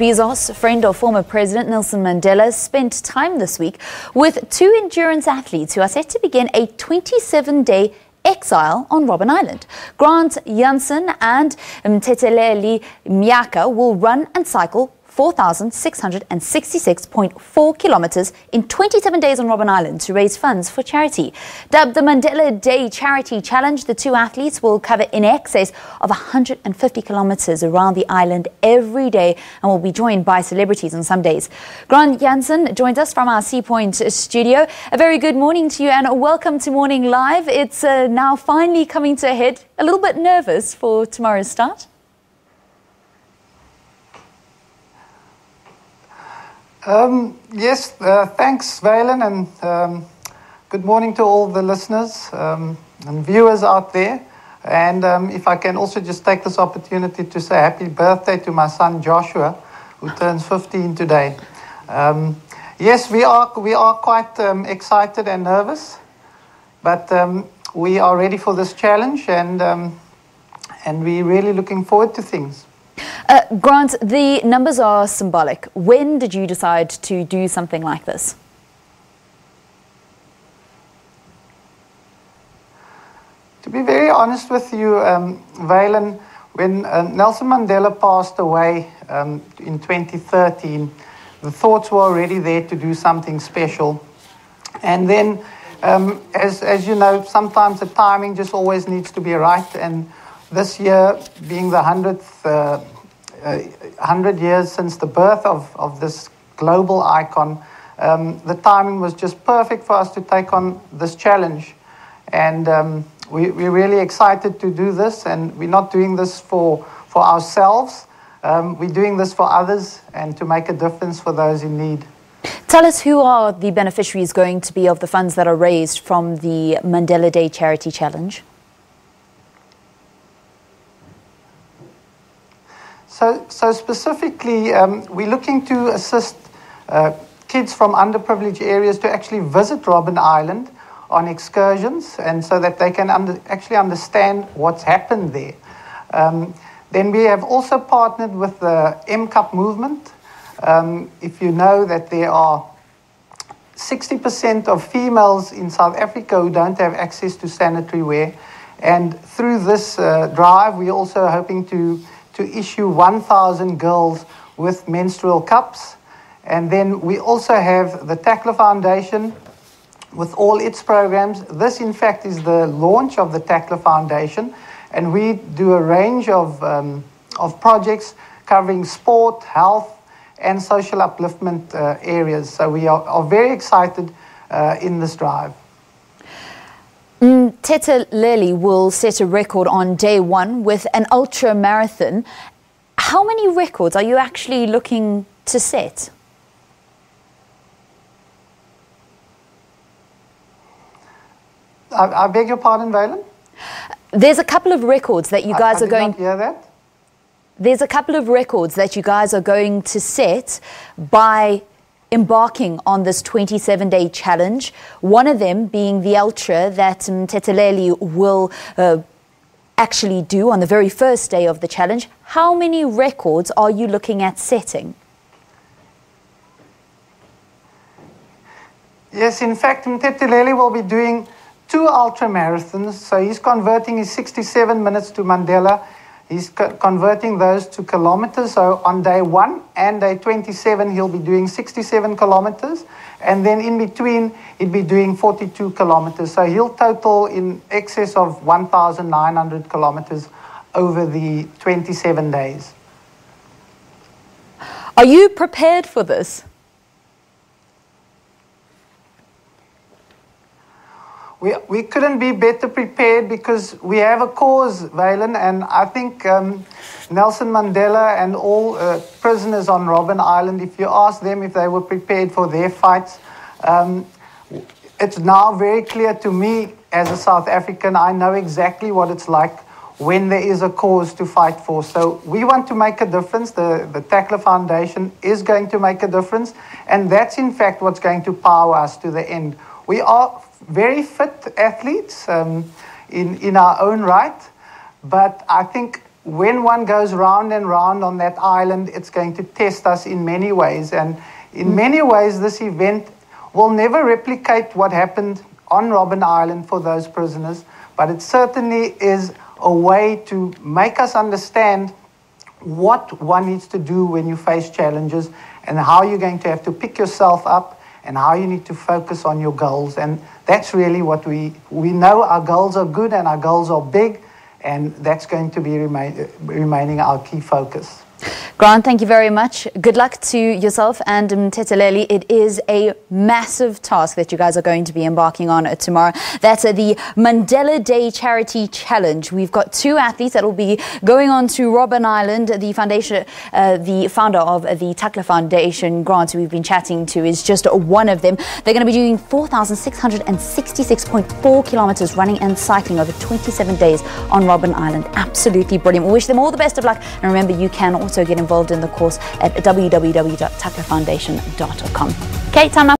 Bizos, friend of former President Nelson Mandela, spent time this week with two endurance athletes who are set to begin a 27-day exile on Robben Island. Jansen and Mthetheleli Myaka will run and cycle 4,666.4 kilometers in 27 days on Robben Island to raise funds for charity. Dubbed the Mandela Day Charity Challenge, the two athletes will cover in excess of 150 kilometers around the island every day and will be joined by celebrities on some days. Jansen joins us from our Seapoint studio. A very good morning to you and welcome to Morning Live. It's now finally coming to a head. A little bit nervous for tomorrow's start? Yes, thanks, Valen, and good morning to all the listeners and viewers out there. And if I can also just take this opportunity to say happy birthday to my son Joshua, who turns 15 today. Yes, we are quite excited and nervous, but we are ready for this challenge, and we're really looking forward to things. Grant, the numbers are symbolic. When did you decide to do something like this? To be very honest with you, Valen, when Nelson Mandela passed away in 2013, the thoughts were already there to do something special. And then, as you know, sometimes the timing just always needs to be right. And this year, being the 100 years since the birth of this global icon, the timing was just perfect for us to take on this challenge. And we're really excited to do this, and we're not doing this for ourselves. We're doing this for others and to make a difference for those in need. Tell us, who are the beneficiaries going to be of the funds that are raised from the Mandela Day Charity Challenge? So specifically, we're looking to assist kids from underprivileged areas to actually visit Robben Island on excursions, and so that they can actually understand what's happened there. Then we have also partnered with the MCUP movement. If you know that there are 60% of females in South Africa who don't have access to sanitary wear, and through this drive, we're also hoping to issue 1,000 girls with menstrual cups. And then we also have the Tackler Foundation with all its programs. This, in fact, is the launch of the Tackler Foundation, and we do a range of projects covering sport, health, and social upliftment areas. So we are very excited in this drive. Mthetheleli will set a record on day one with an ultra marathon. How many records are you actually looking to set? I beg your pardon, Valen? There's a couple of records that you guys are going. I did not hear that. There's a couple of records that you guys are going to set by embarking on this 27-day challenge, one of them being the ultra that Mthetheleli will actually do on the very first day of the challenge. How many records are you looking at setting? Yes, in fact, Mthetheleli will be doing 2 ultra marathons. So he's converting his 67 minutes to Mandela. He's converting those to kilometers. So on day 1 and day 27, he'll be doing 67 kilometers. And then in between, he'll be doing 42 kilometers. So he'll total in excess of 1,900 kilometers over the 27 days. Are you prepared for this? We couldn't be better prepared because we have a cause, Valen, and I think Nelson Mandela and all prisoners on Robben Island, if you ask them if they were prepared for their fights, it's now very clear to me as a South African, I know exactly what it's like when there is a cause to fight for. So we want to make a difference. The Tackler Foundation is going to make a difference, and that's in fact what's going to power us to the end. We are very fit athletes in our own right, but I think when one goes round and round on that island, it's going to test us in many ways. And in many ways, this event will never replicate what happened on Robben Island for those prisoners, but it certainly is a way to make us understand what one needs to do when you face challenges and how you're going to have to pick yourself up and how you need to focus on your goals. And that's really what we know. Our goals are good and our goals are big, and that's going to be remaining our key focus. Grant, thank you very much. Good luck to yourself and Mthetheleli. It is a massive task that you guys are going to be embarking on tomorrow. That's the Mandela Day Charity Challenge. We've got 2 athletes that will be going on to Robben Island. The foundation, the founder of the Takla Foundation, Grant, who we've been chatting to, is just one of them. They're going to be doing 4,666.4 kilometers running and cycling over 27 days on Robben Island. Absolutely brilliant. We wish them all the best of luck. And remember, you can also get involved in the course at www.taklafoundation.com. Okay, time now.